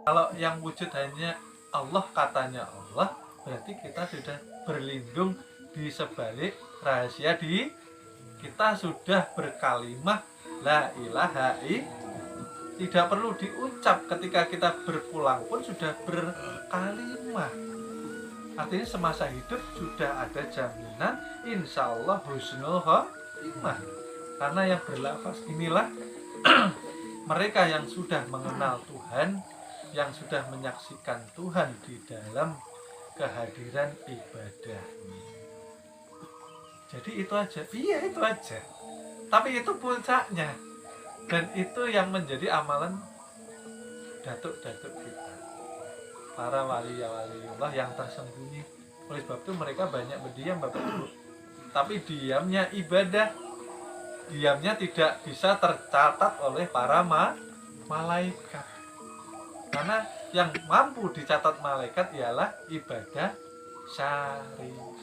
Kalau yang wujud hanya Allah, katanya Allah, berarti kita sudah berlindung di sebalik rahasia di kita sudah berkalimah la ilaha illallah. Tidak perlu diucap, ketika kita berpulang pun sudah berkalimah. Artinya semasa hidup sudah ada jaminan insya Allah husnul khotimah. Karena yang berlafaz inilah mereka yang sudah mengenal Tuhan, yang sudah menyaksikan Tuhan di dalam kehadiran ibadahnya. Jadi itu aja, iya itu aja. Tapi itu puncaknya. Dan itu yang menjadi amalan datuk-datuk kita, para wali-waliullah yang tersembunyi. Oleh sebab itu mereka banyak berdiam, Bapak Ibu. Tapi diamnya ibadah, diamnya tidak bisa tercatat oleh para malaikat. Karena yang mampu dicatat malaikat ialah ibadah syariat.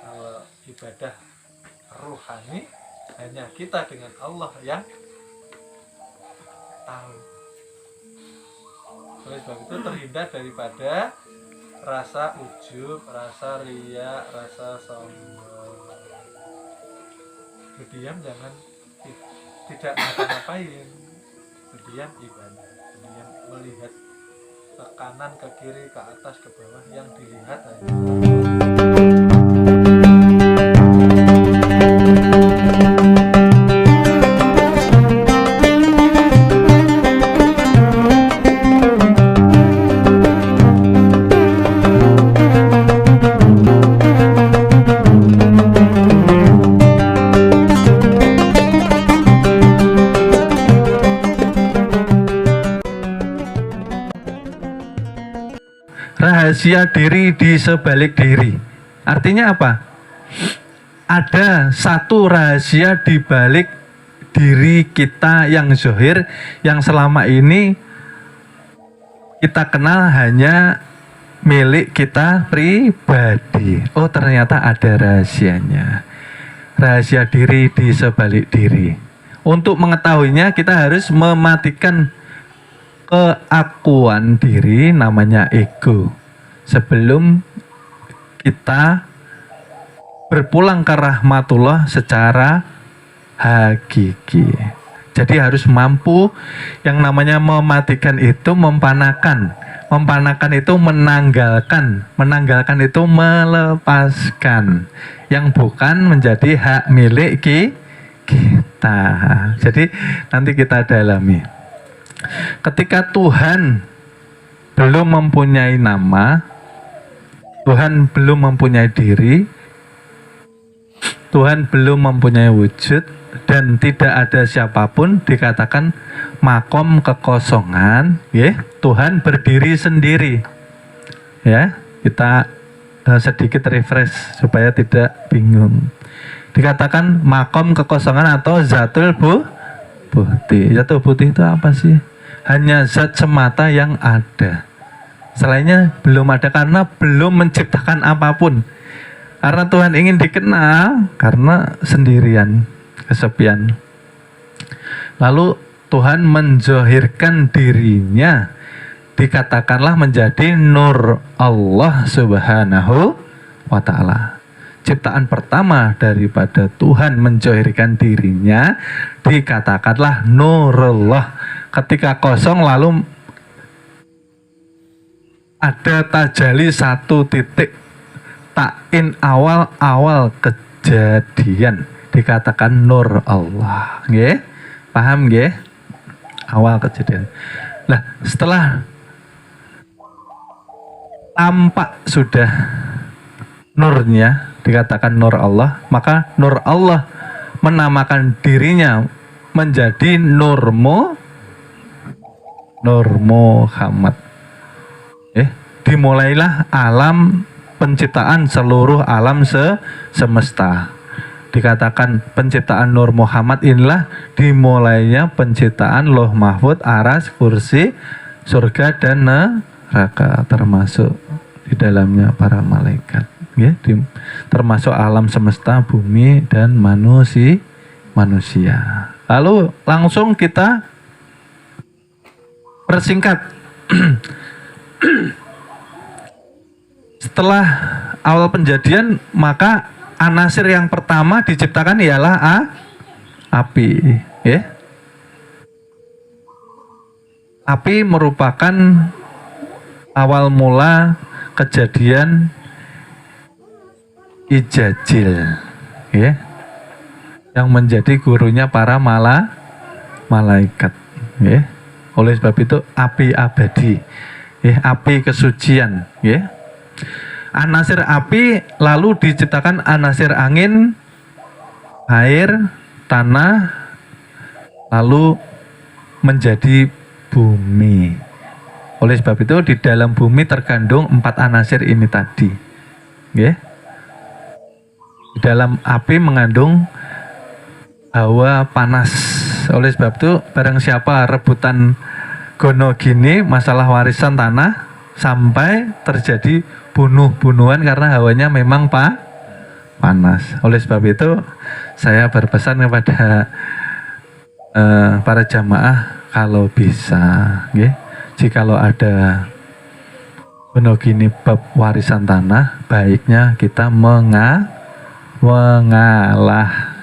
Kalau ibadah ruhani, hanya kita dengan Allah yang tahu. Oleh sebab itu terhindar daripada rasa ujub, rasa riya, rasa sombong. Berdiam jangan tidak ngapa-ngapain. Berdiam ibadah. Berdiam melihat ke kanan, ke kiri, ke atas, ke bawah, yang dilihat hanya rahasia diri di sebalik diri. Artinya apa? Ada satu rahasia di balik diri kita yang zahir, yang selama ini kita kenal hanya milik kita pribadi. Oh, ternyata ada rahasianya. Rahasia diri di sebalik diri. Untuk mengetahuinya kita harus mematikan keakuan diri, namanya ego, sebelum kita berpulang ke rahmatullah secara hakiki. Jadi harus mampu yang namanya mematikan itu mempanakan. Mempanakan itu menanggalkan. Menanggalkan itu melepaskan. Yang bukan menjadi hak milik kita. Jadi nanti kita dalami. Ketika Tuhan belum mempunyai nama, Tuhan belum mempunyai diri, Tuhan belum mempunyai wujud, dan tidak ada siapapun, dikatakan makom kekosongan, ya, Tuhan berdiri sendiri. Ya, kita sedikit refresh supaya tidak bingung. Dikatakan makom kekosongan atau zatul putih. Zatul putih itu apa sih? Hanya zat semata yang ada. Selainnya belum ada karena belum menciptakan apapun. Karena Tuhan ingin dikenal karena sendirian, kesepian. Lalu Tuhan menzohirkan dirinya, dikatakanlah menjadi nur Allah Subhanahu wa ta'ala. Ciptaan pertama daripada Tuhan menzohirkan dirinya dikatakanlah nurullah. Ketika kosong lalu ada tajali satu titik, takin awal kejadian, dikatakan nur Allah. Nggih? Paham nggih? Awal kejadian. Nah, setelah tampak sudah nurnya, dikatakan nur Allah, maka nur Allah menamakan dirinya menjadi Nur Muhammad. Dimulailah alam penciptaan seluruh alam semesta. Dikatakan penciptaan Nur Muhammad inilah dimulainya penciptaan Lauh Mahfud, Aras, Kursi, surga dan neraka, termasuk di dalamnya para malaikat. Ya, termasuk alam semesta, bumi dan manusia. Lalu langsung kita Persingkat, setelah awal penjadian maka anasir yang pertama diciptakan ialah api, ya. Api merupakan awal mula kejadian Ijajil, ya, yang menjadi gurunya para malaikat, ya. Oleh sebab itu api abadi, ya, api kesucian, ya. Anasir api lalu diciptakan anasir angin, air, tanah, lalu menjadi bumi. Oleh sebab itu di dalam bumi terkandung 4 anasir ini tadi, ya. Di dalam api mengandung hawa panas. Oleh sebab itu barang siapa rebutan gono gini masalah warisan tanah sampai terjadi bunuh-bunuhan karena hawanya memang panas. Oleh sebab itu saya berpesan kepada para jamaah kalau bisa, ya, jikalau ada gono gini bab warisan tanah baiknya kita mengalah,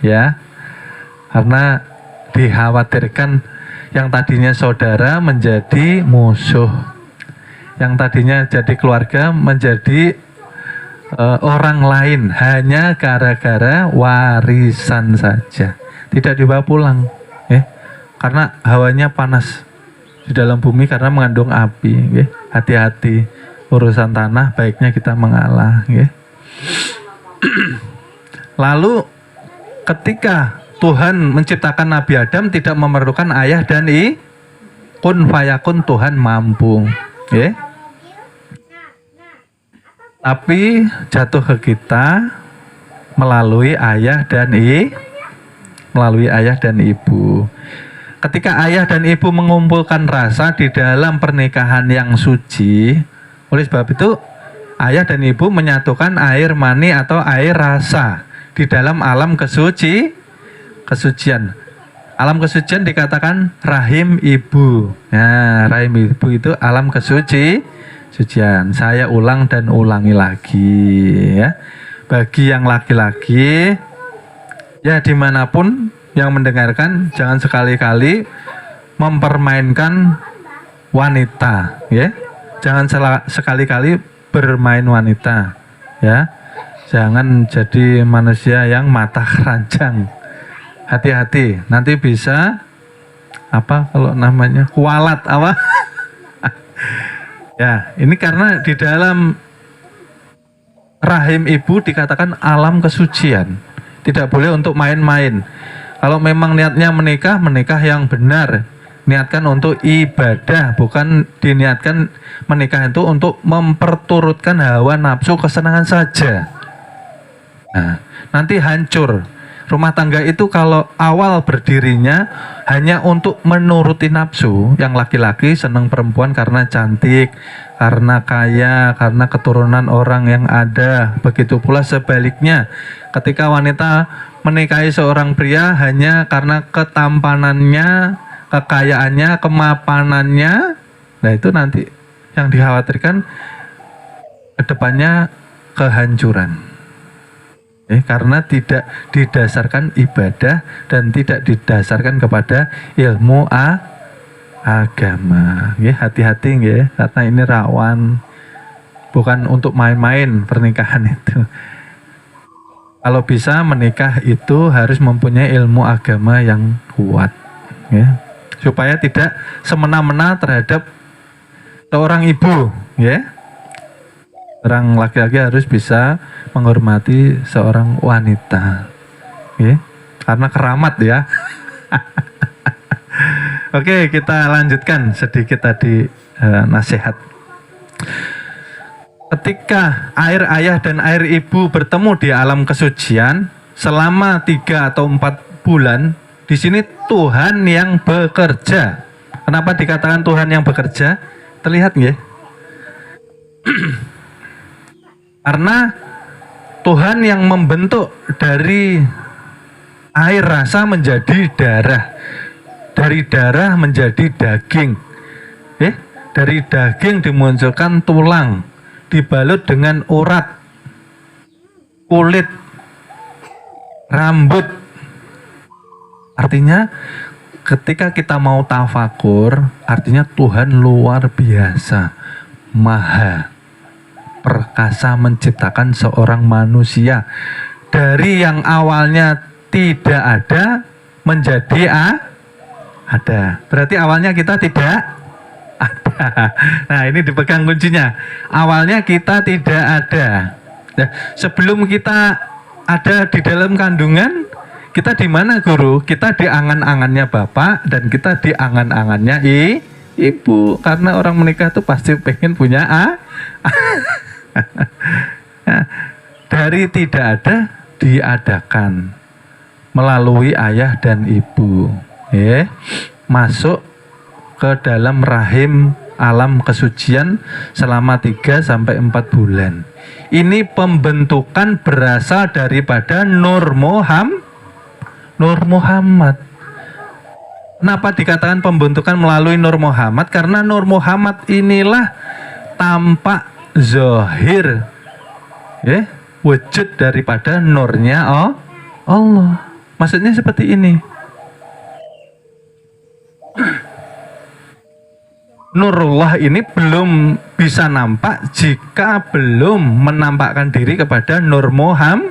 ya, karena dikhawatirkan yang tadinya saudara menjadi musuh, yang tadinya jadi keluarga menjadi orang lain hanya gara-gara warisan saja, tidak dibawa pulang, ya, karena hawanya panas di dalam bumi karena mengandung api, ya. Hati-hati urusan tanah, baiknya kita mengalah, ya. Lalu ketika Tuhan menciptakan Nabi Adam tidak memerlukan ayah dan kun fayakun, Tuhan mampu, ya. Tapi jatuh ke kita melalui ayah dan ibu. Ketika ayah dan ibu mengumpulkan rasa di dalam pernikahan yang suci, oleh sebab itu ayah dan ibu menyatukan air mani atau air rasa di dalam alam kesucian. Alam kesucian dikatakan rahim ibu. Nah, rahim ibu itu alam kesucian. Saya ulang dan ulangi lagi, ya. Bagi yang laki-laki, ya, dimanapun yang mendengarkan, jangan sekali-kali mempermainkan wanita, ya. Jangan sekali-kali bermain wanita, ya. Jangan jadi manusia yang mata keranjang. Hati-hati, nanti bisa apa kalau namanya kualat apa? Ya, ini karena di dalam rahim ibu dikatakan alam kesucian, tidak boleh untuk main-main. Kalau memang niatnya menikah, menikah yang benar, niatkan untuk ibadah, bukan diniatkan menikah itu untuk memperturutkan hawa nafsu kesenangan saja. Nah, nanti hancur. Rumah tangga itu kalau awal berdirinya hanya untuk menuruti nafsu, yang laki-laki senang perempuan karena cantik, karena kaya, karena keturunan orang yang ada. Begitu pula sebaliknya, ketika wanita menikahi seorang pria hanya karena ketampanannya, kekayaannya, kemapanannya, nah itu nanti yang dikhawatirkan kedepannya kehancuran. Karena tidak didasarkan ibadah dan tidak didasarkan kepada ilmu agama. Hati-hati, karena ini rawan, bukan untuk main-main pernikahan itu. Kalau bisa menikah itu harus mempunyai ilmu agama yang kuat, ya, supaya tidak semena-mena terhadap seorang ibu, ya. Orang laki-laki harus bisa menghormati seorang wanita, ya, karena keramat, ya. Oke, kita lanjutkan sedikit tadi nasihat. Ketika air ayah dan air ibu bertemu di alam kesucian selama 3 atau 4 bulan, di sini Tuhan yang bekerja. Kenapa dikatakan Tuhan yang bekerja? Terlihat nggih? Karena Tuhan yang membentuk dari air rasa menjadi darah, dari darah menjadi daging, Dari daging dimunculkan tulang, dibalut dengan urat, kulit, rambut. Artinya ketika kita mau tafakur, artinya Tuhan luar biasa, maha perkasa menciptakan seorang manusia dari yang awalnya tidak ada menjadi ada. Berarti awalnya kita tidak ada. Nah, ini dipegang kuncinya. Awalnya kita tidak ada. Nah, sebelum kita ada di dalam kandungan, kita di mana guru? Kita di angan-angannya bapak dan kita di angan-angannya ibu. Karena orang menikah itu pasti pengen punya Nah, dari tidak ada diadakan melalui ayah dan ibu, masuk ke dalam rahim alam kesucian selama 3-4 bulan. Ini pembentukan berasal daripada Nur Muhammad. Kenapa dikatakan pembentukan melalui Nur Muhammad? Karena Nur Muhammad inilah tampak zahir, wujud daripada nurnya Allah. Maksudnya seperti ini. Nurullah ini belum bisa nampak jika belum menampakkan diri kepada Nur Muhammad.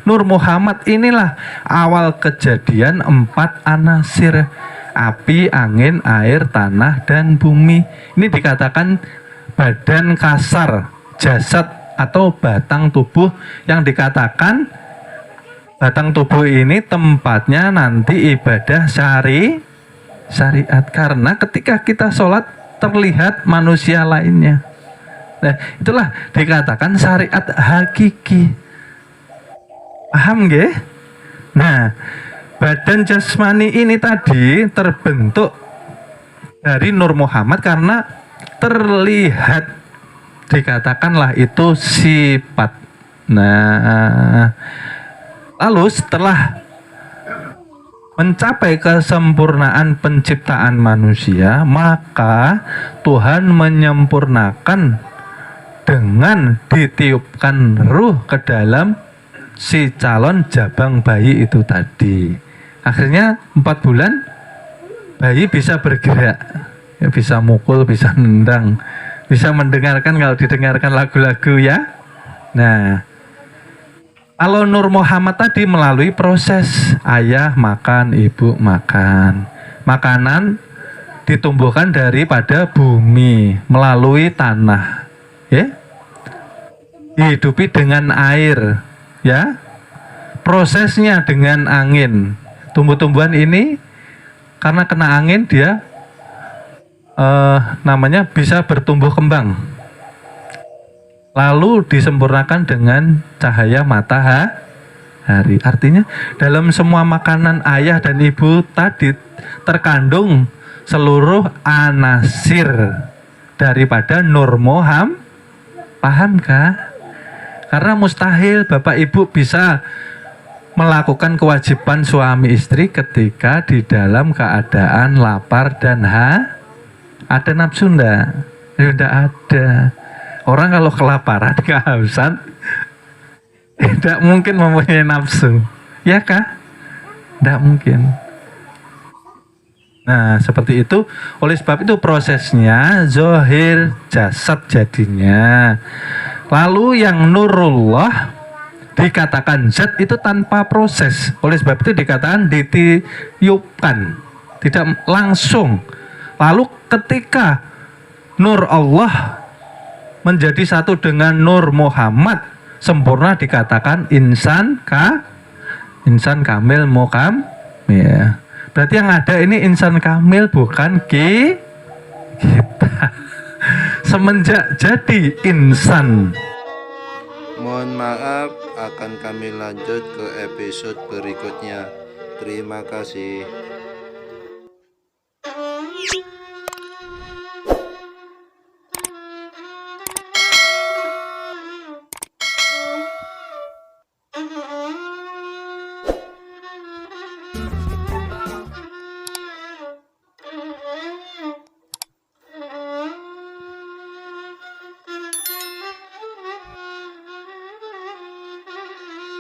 Nur Muhammad inilah awal kejadian 4 anasir: api, angin, air, tanah, dan bumi. Ini dikatakan badan kasar, jasad atau batang tubuh, yang dikatakan batang tubuh ini tempatnya nanti ibadah syariat, karena ketika kita sholat terlihat manusia lainnya. Nah, itulah dikatakan syariat hakiki. Paham nggih? Nah, badan jasmani ini tadi terbentuk dari Nur Muhammad karena terlihat, dikatakanlah itu sifat. Nah, lalu setelah mencapai kesempurnaan penciptaan manusia, maka Tuhan menyempurnakan dengan ditiupkan ruh ke dalam si calon jabang bayi itu tadi. Akhirnya 4 bulan bayi bisa bergerak, bisa mukul, bisa nendang, bisa mendengarkan kalau didengarkan lagu-lagu ya. Nah, kalau Nur Muhammad tadi melalui proses ayah makan, ibu makan. Makanan ditumbuhkan daripada bumi melalui tanah, dihidupi dengan air, prosesnya dengan angin. Tumbuh-tumbuhan ini karena kena angin dia namanya bisa bertumbuh kembang, lalu disempurnakan dengan cahaya matahari. Artinya dalam semua makanan ayah dan ibu tadi terkandung seluruh anasir daripada Nur Muhammad. Pahamkah? Karena mustahil bapak ibu bisa melakukan kewajiban suami istri ketika di dalam keadaan lapar dan ada nafsu enggak? Tidak ada. Orang kalau kelaparan, kehausan, tidak mungkin mempunyai nafsu, ya kah? Tidak mungkin. Nah, seperti itu. Oleh sebab itu prosesnya zahir jasad jadinya. Lalu yang nurullah dikatakan zat itu tanpa proses. Oleh sebab itu dikatakan ditiupkan, tidak langsung. Lalu ketika nur Allah menjadi satu dengan Nur Muhammad, sempurna, dikatakan insan kamil mukam. Ya. Berarti yang ada ini insan kamil, bukan kita. Semenjak jadi insan. Mohon maaf, akan kami lanjut ke episode berikutnya. Terima kasih.